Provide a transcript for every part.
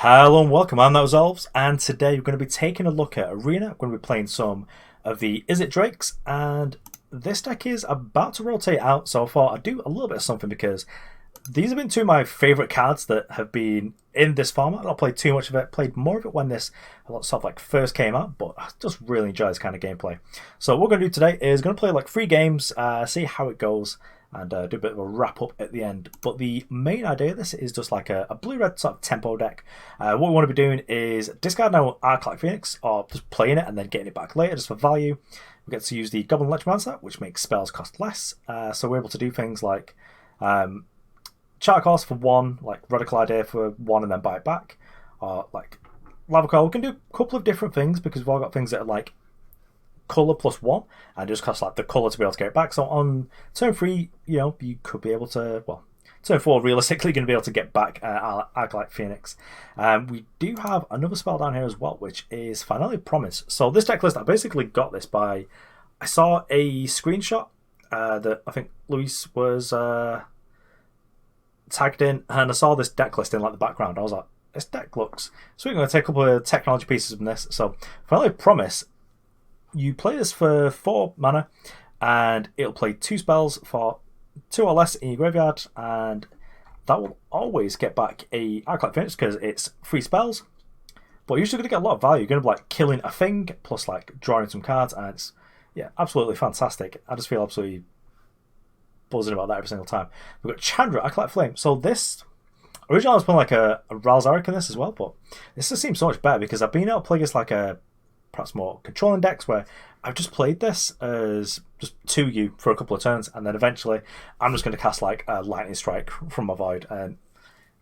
Hello and welcome, I'm that Elves, and today we're going to be taking a look at Arena. We're going to be playing some of the Is It Drakes, and this deck is about to rotate out, so I thought I'd do a little bit of something because these have been two of my favourite cards that have been in this format. I've not played too much of it, played more of it when this sort of like first came out, but I just really enjoy this kind of gameplay. So what we're going to do today is going to play like 3 games, see how it goes, and do a bit of a wrap up at the end. But the main idea of this is just like a blue-red sort of tempo deck. What we want to be doing is discarding our Arclight Phoenix, or just playing it and then getting it back later just for value. We get to use the Goblin Electromancer, which makes spells cost less. So we're able to do things like Chart Course for 1, like Radical Idea for 1 and then buy it back. Or like Lava Coil. We can do a couple of different things because we've all got things that are like colour +1 and just cost like the colour to be able to get it back. So on turn 3, you could be able to, well, turn 4 realistically going to be able to get back Arclight Phoenix. We do have another spell down here as well, which is Finally Promise. So this deck list, I basically got this by, I saw a screenshot that I think Luis was tagged in, and I saw this deck list in like the background. I was like, this deck looks so. We're going to take a couple of technology pieces from this. So Finally Promise, you play this for 4 mana, and it'll play 2 spells for 2 or less in your graveyard, and that will always get back a Arclight Phoenix because it's 3 spells. But you're usually going to get a lot of value. You're going to be like killing a thing plus like drawing some cards, and it's absolutely fantastic. I just feel absolutely buzzing about that every single time. We've got Chandra, Acolyte Flame. So this originally I was playing like a Ralzaric in this as well, but this just seems so much better because I've been able to play this like a perhaps more controlling decks where I've just played this as just 2U for a couple of turns, and then eventually I'm just going to cast like a Lightning Strike from my Void and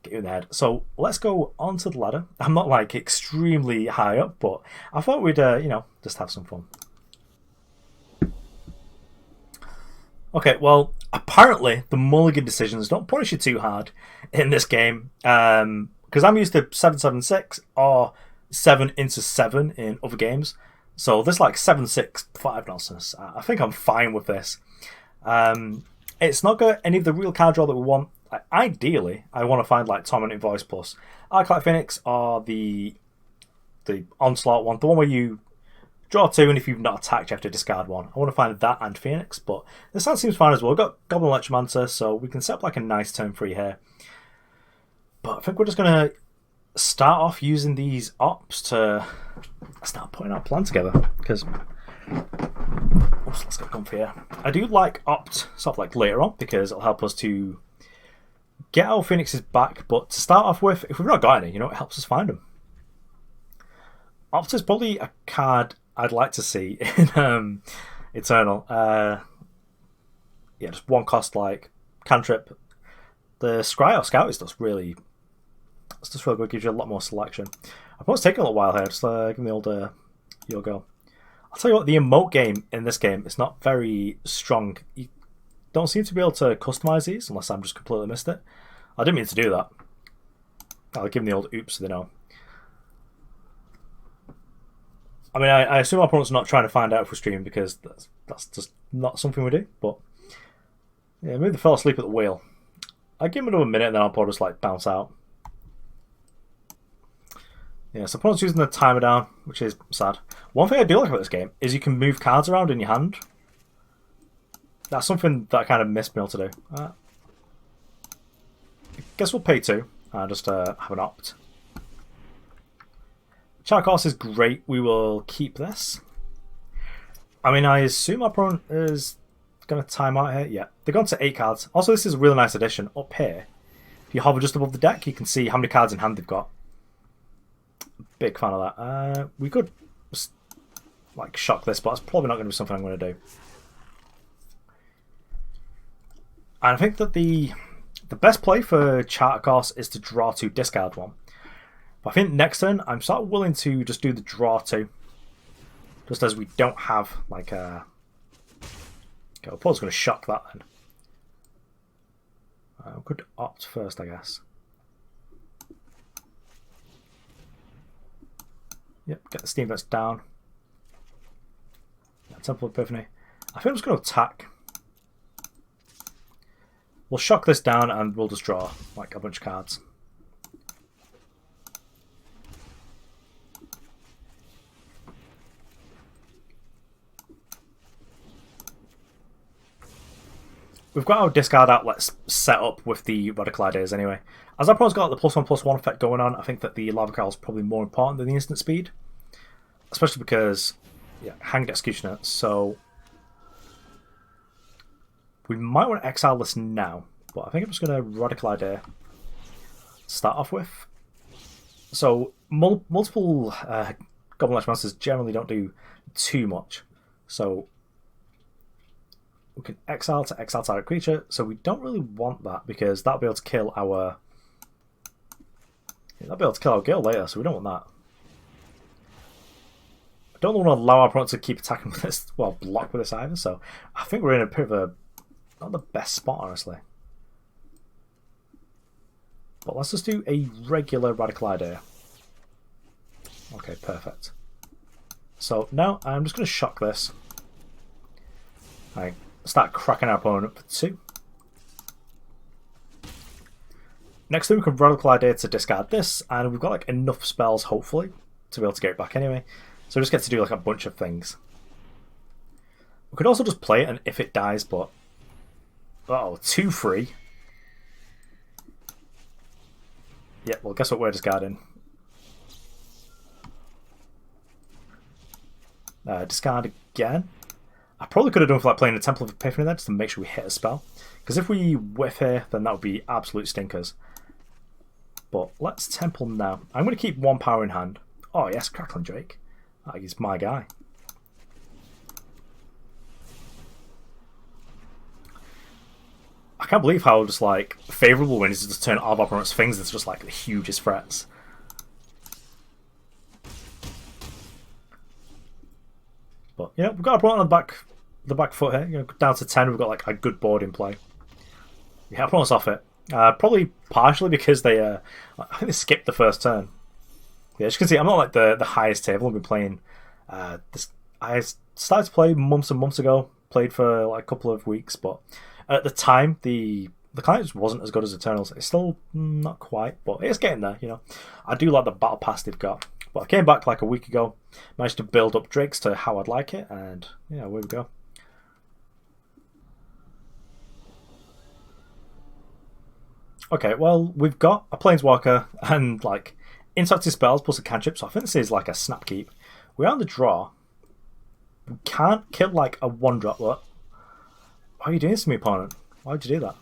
get you in the head. So let's go onto the ladder. I'm not like extremely high up, but I thought we'd just have some fun. Okay, well, apparently the mulligan decisions don't punish you too hard in this game, because I'm used to 7-7-6 or 7-7 in other games. So this like 7-6-5 nonsense. I think I'm fine with this. It's not got any of the real card draw that we want. Ideally, I want to find like Tormenting Voice plus Arclight Phoenix or the Onslaught one, the one where you draw 2 and if you've not attacked you have to discard 1. I want to find that and Phoenix, but this sound seems fine as well. We've got Goblin Electromancer, so we can set up like a nice turn 3 here. But I think we're just going to start off using these ops to start putting our plan together, because let's get comfy here. I do like opt sort of like later on because it'll help us to get our Phoenixes back, but to start off with, if we've not got any, it helps us find them. Opt is probably a card I'd like to see in Eternal. Just 1 cost like cantrip. The Scry or Scout is just really good, gives you a lot more selection. I've almost taken a little while here, just give me the old your go. I'll tell you what, the emote game in this game is not very strong. You don't seem to be able to customize these unless I'm just completely missed it. I didn't mean to do that. I'll give them the old oops so they know. I mean, I assume our opponent's not trying to find out if we're streaming because that's just not something we do. But yeah, maybe they fell asleep at the wheel. I give them another minute and then I'll probably just like bounce out. Yeah, so opponent's using the timer down, which is sad. One thing I do like about this game is you can move cards around in your hand. That's something that I kind of miss being able to do. I guess we'll pay 2 and just have an opt. Chart Course is great. We will keep this. I mean, I assume our opponent is going to time out here. Yeah, they're going to 8 cards. Also, this is a really nice addition. Up here, if you hover just above the deck, you can see how many cards in hand they've got. Big fan of that. We could like shock this, but it's probably not going to be something I'm going to do. And I think that the best play for Chart Course is to draw 2, discard 1. But I think next turn I'm sort of willing to just do the draw 2, just as we don't have like a. Okay, we're probably going to shock that then. We could opt first, I guess. Yep, get the Steam Vents down. Temple of Epiphany. I think I'm just going to attack. We'll shock this down and we'll just draw like a bunch of cards. we've got our discard outlets set up with the Radical Ideas anyway. As our opponent's got the +1/+1 effect going on, I think that the Lava Coil is probably more important than the instant speed. Especially because, yeah, Hanged Executioner. So we might want to exile this now, but I think I'm just going to Radical Idea to start off with. So multiple Goblin Electromancers generally don't do too much. So we can exile to exile target creature. So we don't really want that because that'll be able to kill our guild later. So we don't want that. I don't want to allow our opponent to keep attacking with this, well, block with this either. So I think we're in a bit of a not the best spot, honestly. But let's just do a regular Radical Idea. Okay, perfect. So now I'm just going to shock this. I start cracking our opponent for 2. Next thing, we can Radical Idea to discard this, and we've got like enough spells, hopefully, to be able to get it back anyway. So we just get to do like a bunch of things. We could also just play it, and if it dies, but oh, 2 free. Yeah, well, guess what we're discarding? Discard again. I probably could have done for like playing the Temple of Epiphany there, just to make sure we hit a spell. Because if we whiff here, then that would be absolute stinkers. But let's Temple now. I'm going to keep 1 power in hand. Oh yes, Crackling Drake. He's my guy. I can't believe how just like favourable when it's just turn all of our opponent's things into just like the hugest threats. But you know, we've got our opponent on the back foot here. You know, down to 10, we've got like a good board in play. Yeah, opponent's off it. Probably partially because they I think they skipped the first turn. Yeah, as you can see, I'm not like the highest table. I've been playing this. I started to play months and months ago. Played for like a couple of weeks, but at the time the client just wasn't as good as Eternals. It's still not quite, but it's getting there. You know, I do like the battle pass they've got. But I came back like a week ago, managed to build up Drakes to how I'd like it, and yeah, here we go. Okay, well, we've got a Planeswalker and like interactive spells plus a cantrip, so I think this is like a snap keep. We're on the draw. We can't kill like a 1-drop. What? Why are you doing this to me, opponent? Why would you do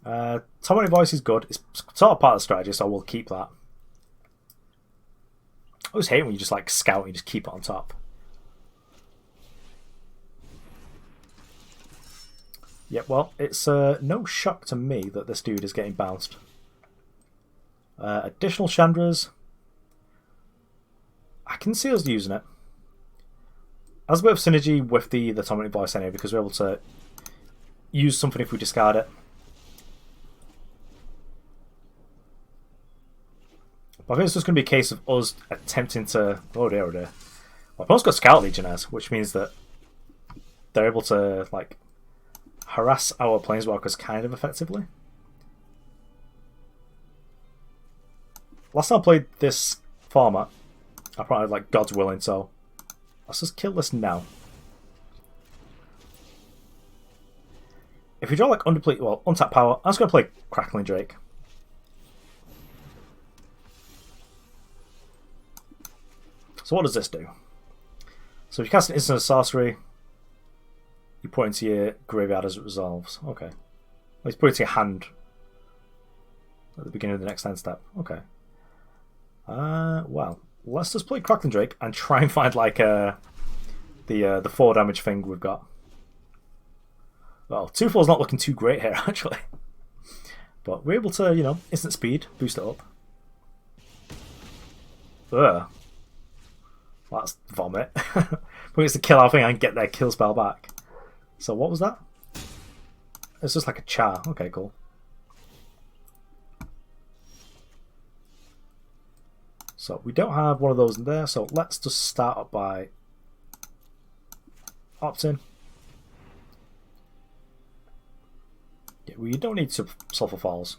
that? Tormenting Voice is good. It's sort of part of the strategy, so we'll keep that. I always hate when you just like scout and you just keep it on top. Yeah, well, it's no shock to me that this dude is getting bounced. Additional Chandras. I can see us using it. Has a bit of synergy with the Tormenting Voice anyway, because we're able to use something if we discard it. But I think it's just going to be a case of us attempting to... Oh dear, oh dear. Well, I've also got Scout Legionnaires, which means that they're able to like harass our Planeswalkers kind of effectively. Last time I played this format, I probably had like God's Willing, so let's just kill this now. If we draw like untap power, I'm just going to play Crackling Drake. So what does this do? So if you cast an instant sorcery, you put it into your graveyard as it resolves. Okay. Let's put it into your hand at the beginning of the next end step. Okay. Well, let's just play Crackling Drake and try and find like the 4 damage thing we've got. Well, 2/4's not looking too great here actually, but we're able to, you know, instant speed, boost it up. Ugh. That's vomit. But it's to kill our thing and get their kill spell back. So what was that? It's just like a char. Okay, cool. So we don't have one of those in there, so let's just start up by opting. Yeah, we don't need Sulfur Falls.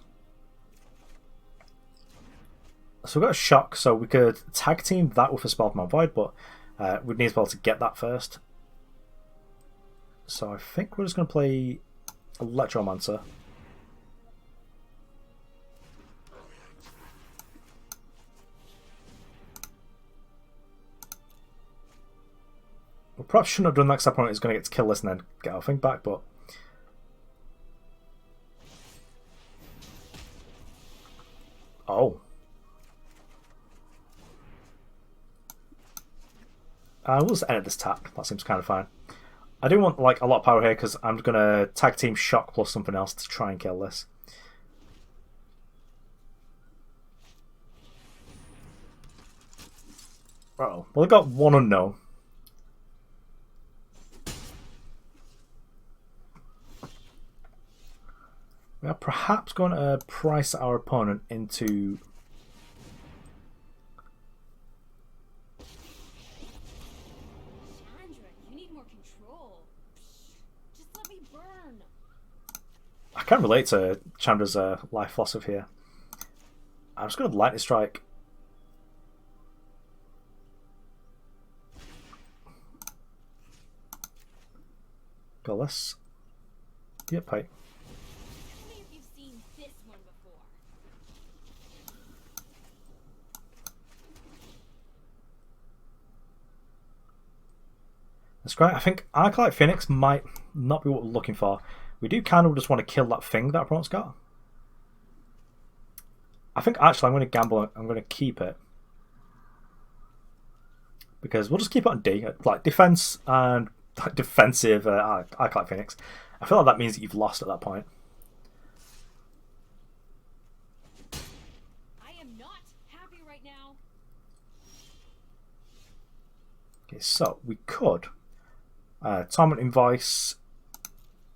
So we've got a shock, so we could tag team that with a spell from our void, but we'd need as well to get that first. So I think we're just going to play Electromancer. We perhaps shouldn't have done that because our opponent is going to get to kill this and then get our thing back, but... Oh. We'll just edit this tap. That seems kind of fine. I do want like a lot of power here because I'm going to tag team shock plus something else to try and kill this. Uh-oh. Well, we've got one unknown. We are perhaps going to price our opponent into... Chandra, you need more control. Just let me burn. I can't relate to Chandra's life philosophy here. I'm just going to lightning strike. Got this. Yep, hey. That's great. I think Arclight Phoenix might not be what we're looking for. We do kind of just want to kill that thing that our opponent's got. I think actually I'm going to gamble. I'm going to keep it. Because we'll just keep it on D. Like defense and defensive Arclight Phoenix. I feel like that means that you've lost at that point. I am not happy right now. Okay, so we could Tormenting Voice.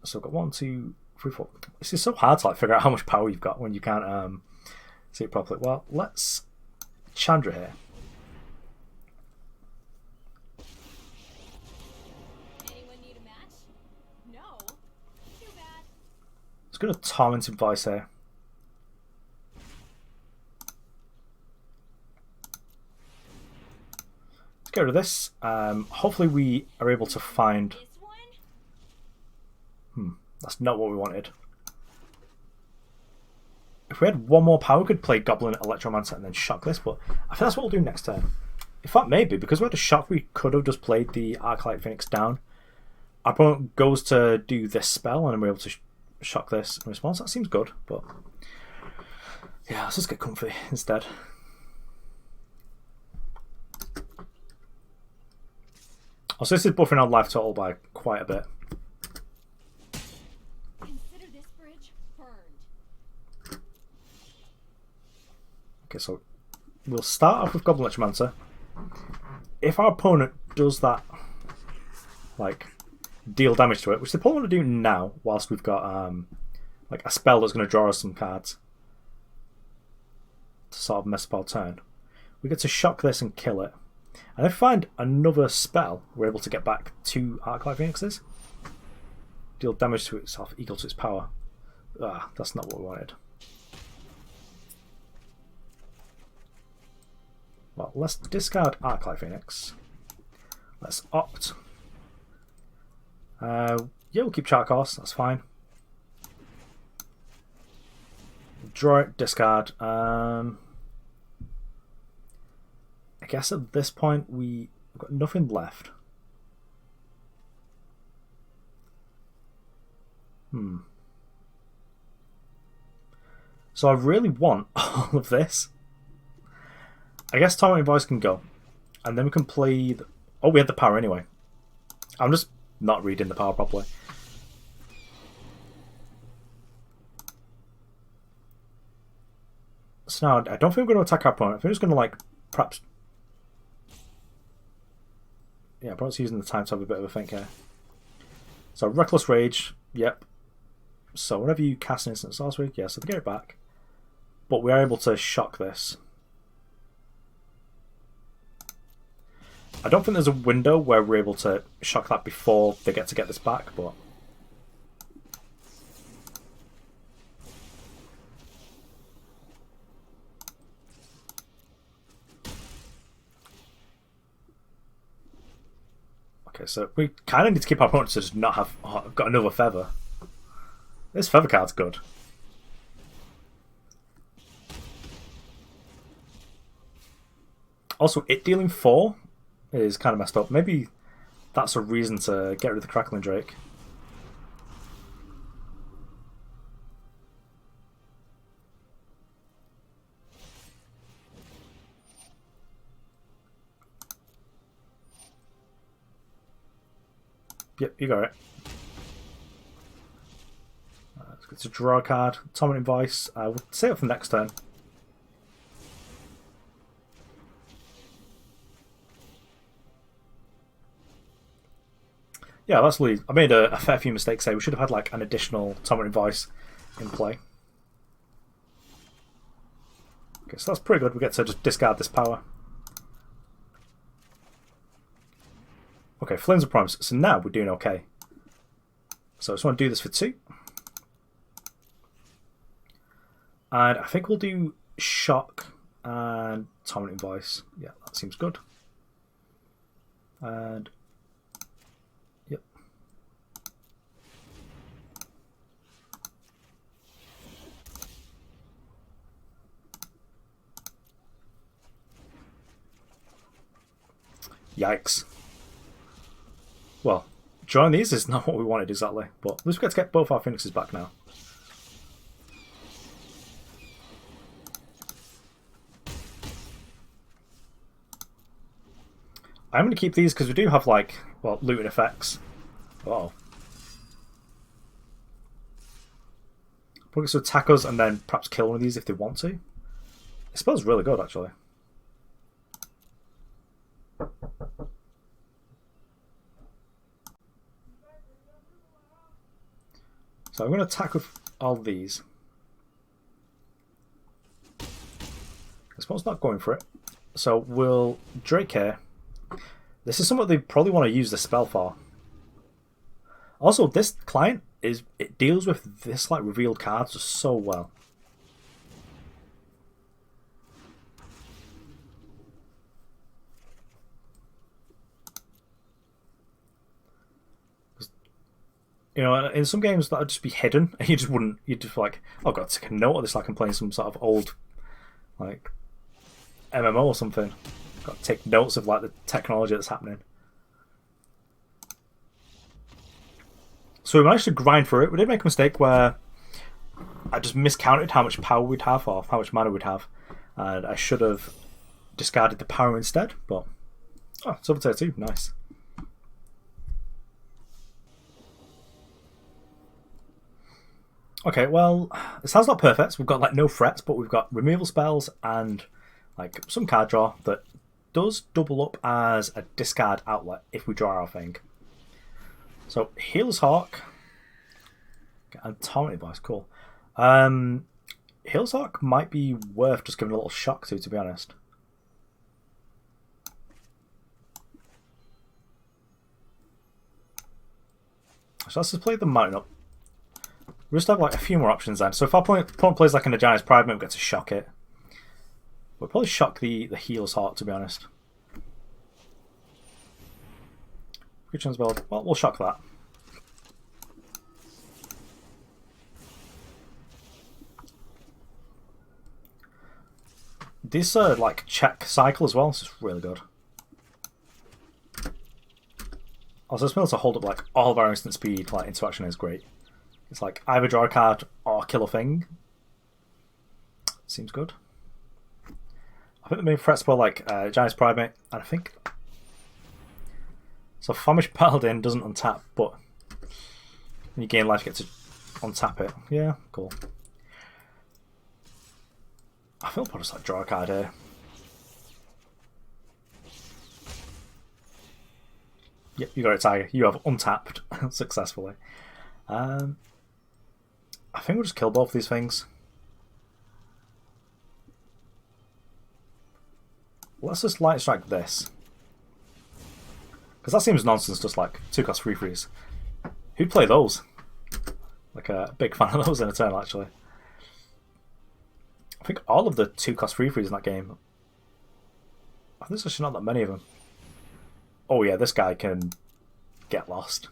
So we've got 1, 2, 3, 4. This is so hard to like figure out how much power you've got when you can't see it properly. Well, let's Chandra here. Anyone need a match? No. Too bad. Let's go to Tormenting Voice here. Let's get rid of this. Hopefully we are able to find... That's not what we wanted. If we had one more power, we could play Goblin Electromancer and then shock this, but I think that's what we'll do next turn. In fact, maybe, because we had a shock, we could have just played the Arclight Phoenix down. Our opponent goes to do this spell, and then we're able to shock this in response. That seems good, but... yeah, let's just get comfy instead. Also, this is buffing our life total by quite a bit. Consider this bridge burned. Okay, so we'll start off with Goblin Electromancer. If our opponent does that, like, deal damage to it, which they probably want to do now, whilst we've got like a spell that's going to draw us some cards to sort of mess up our turn, we get to shock this and kill it. And if we find another spell, we're able to get back 2 Arclight Phoenixes. Deal damage to itself equal to its power. Ah, that's not what we wanted. Well, let's discard Arclight Phoenix. Let's opt. Yeah, we'll keep Chart Course, that's fine. Draw it, discard. I guess at this point we've got nothing left. So I really want all of this. I guess Tormenting Voice can go. And then we can play... oh, we had the power anyway. I'm just not reading the power properly. So now, I don't think we're going to attack our opponent. I think we're just going to, like, perhaps... yeah, perhaps using the time to have a bit of a think here. So, Reckless Rage, yep. So, whenever you cast an instant sorcery, yeah, so they get it back. But we are able to shock this. I don't think there's a window where we're able to shock that before they get this back, but... okay, so we kind of need to keep our opponents to just not have got another feather. This feather card's good. Also, it dealing 4 is kind of messed up. Maybe that's a reason to get rid of the Crackling Drake. Yep, you got it. Let's get to draw a card. Tormenting Voice. We'll save it for next turn. Yeah, that's Lee. I made a fair few mistakes there. We should have had like an additional Tormenting Voice in play. Okay, so that's pretty good. We get to just discard this power. Okay, Flames of Promise. So now we're doing okay. So I just want to do this for 2. And I think we'll do Shock and Tormenting Voice. Yeah, that seems good. And yep. Yikes. Well, drawing these is not what we wanted exactly, but at least we get to get both our Phoenixes back now. I'm going to keep these because we do have, like, well, looting effects. Uh-oh. Probably to attack us and then perhaps kill one of these if they want to. I suppose really good, actually. So I'm going to attack with all these. This one's not going for it. So we'll Drake here. This is something they probably want to use the spell for. Also, this client it deals with this like revealed cards so well. You know, in some games that would just be hidden, and you'd just like, oh, I've got to take a note of this like I'm playing some sort of old, like, MMO or something. Got to take notes of like the technology that's happening. So we managed to grind through it. We did make a mistake where I just miscounted how much power we'd have, or how much mana we'd have, and I should have discarded the power instead, but oh, it's over tier 2, nice. Okay, well, this sounds not perfect. We've got like no threats, but we've got removal spells and like some card draw that does double up as a discard outlet if we draw our thing. So Healer's Hawk and Tormenting Voice, cool. Healer's Hawk might be worth just giving a little shock to be honest. So let's just play the mountain up. We just have like a few more options then. So if our opponent plays like an Aegis Pride, maybe we get to shock it. We'll probably shock the Healer's Heart, to be honest. Good chance build. Well, we'll shock that. This like check cycle as well. This is really good. Also, this able to hold up like all of our instant speed like interaction is great. It's like either draw a card or kill a thing. Seems good. I think the main threats were like Giant's Primate, and I think so. Famished Paladin doesn't untap, but when you gain life, you get to untap it. Yeah, cool. I feel I'll just like draw a card here. Yep, you got it, Tiger. You have untapped successfully. I think we'll just kill both these things. Let's just light strike this. Because that seems nonsense, just like 2-cost free freeze. Who'd play those? Like a big fan of those in a turn, actually. I think all of the 2-cost free freeze in that game. I think there's actually not that many of them. Oh yeah, this guy can get lost.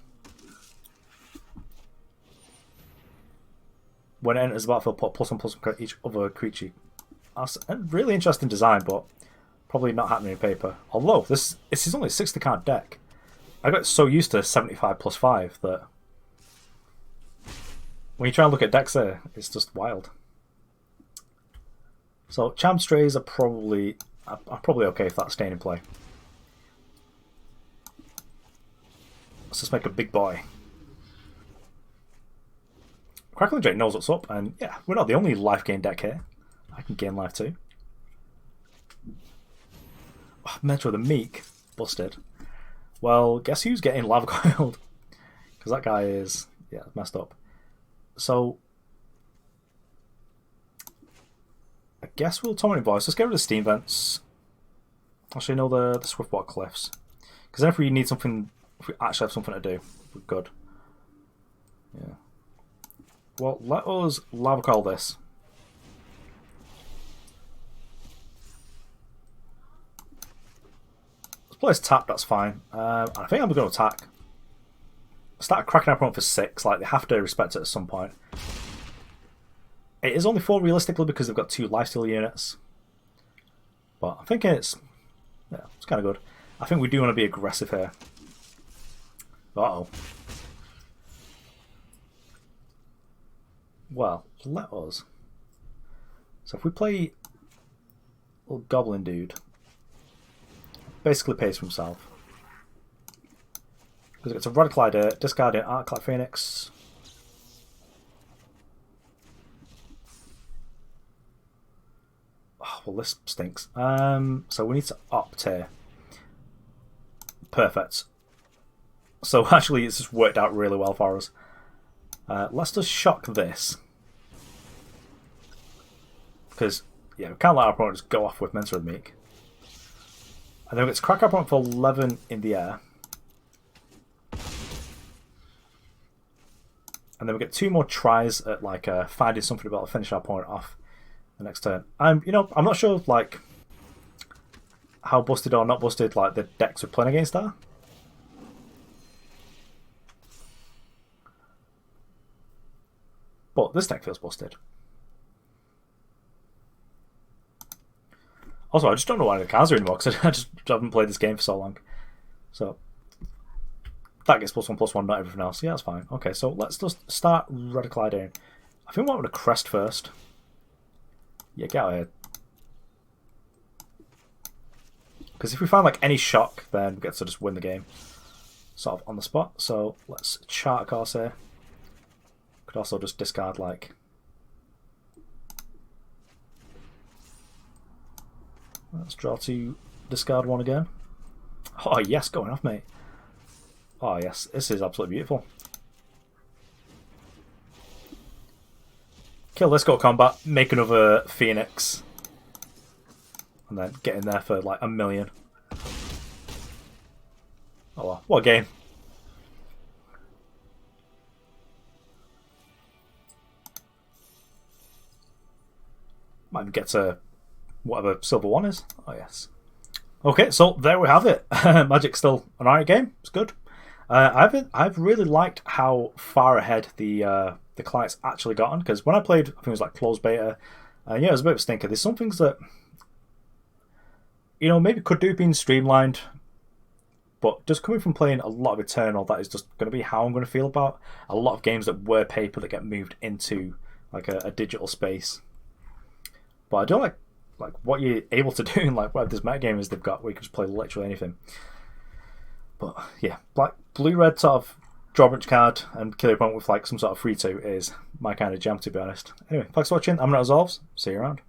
When it enters the battlefield, put +1/+1 each other creature. That's a really interesting design, but probably not happening in paper. Although this is only a 60 card deck. I got so used to 75+5 that when you try and look at decks there, it's just wild. So Charmed Strays are probably okay if that's staying in play. Let's just make a big boy. Crackling Drake knows what's up, and yeah, we're not the only life gain deck here. I can gain life too. Oh, Metro the Meek, busted. Well, guess who's getting Lava Coiled? Because that guy is, yeah, messed up. So, I guess we'll Tormenting Voice. Let's get rid of the Steam Vents. Actually, no, the Swiftwater Cliffs. Because then if we need something, if we actually have something to do, we're good. Yeah. Well, let us Lava Coil this. Let's play this tap, that's fine. I think I'm going to attack. Start cracking our opponent for 6, like they have to respect it at some point. It is only 4 realistically because they've got 2 lifesteal units. But I think it's kind of good. I think we do want to be aggressive here. Uh-oh. Well, let us. So if we play little Goblin dude, basically pays for himself. Because it's a Radiclider, discarding Arclight Phoenix. Oh, well, this stinks. So we need to opt here. Perfect. So actually, it's just worked out really well for us. Let's just shock this. Because, yeah, we can't let our opponent just go off with Mentor of the Meek. And then we get to crack our opponent for 11 in the air. And then we get 2 more tries at like finding something to be able to finish our opponent off the next turn. I'm not sure like how busted or not busted like the decks we're playing against are. But this deck feels busted. Also, I just don't know why the cards are anymore because I just haven't played this game for so long. So that gets +1/+1, not everything else. Yeah, that's fine. Okay, so let's just start Radicliding. I think we want with a crest first. Yeah, get out of here. Because if we find like any shock, then we get to just win the game. Sort of on the spot. So let's chart a course here. Could also just discard like. Let's draw 2, discard 1 again. Oh yes, going off, mate. Oh yes, this is absolutely beautiful. Kill this, go combat, make another Phoenix. And then get in there for like 1,000,000. Oh well, what a game. Might even get to whatever silver 1 is. Oh yes. Okay, so there we have it. Magic's still an alright game. It's good. I've really liked how far ahead the client's actually gotten, because when I played, I think it was like closed beta, yeah, it was a bit of a stinker. There's some things that maybe could do being streamlined, but just coming from playing a lot of Eternal, that is just going to be how I'm going to feel about a lot of games that were paper that get moved into like a digital space. But I do like what you're able to do in like whatever this metagamers they've got, where you can just play literally anything. But yeah, blue-red sort of draw a bunch card and kill your opponent with like some sort of 3/2 is my kind of jam, to be honest. Anyway, thanks for watching. I'm Resolves. See you around.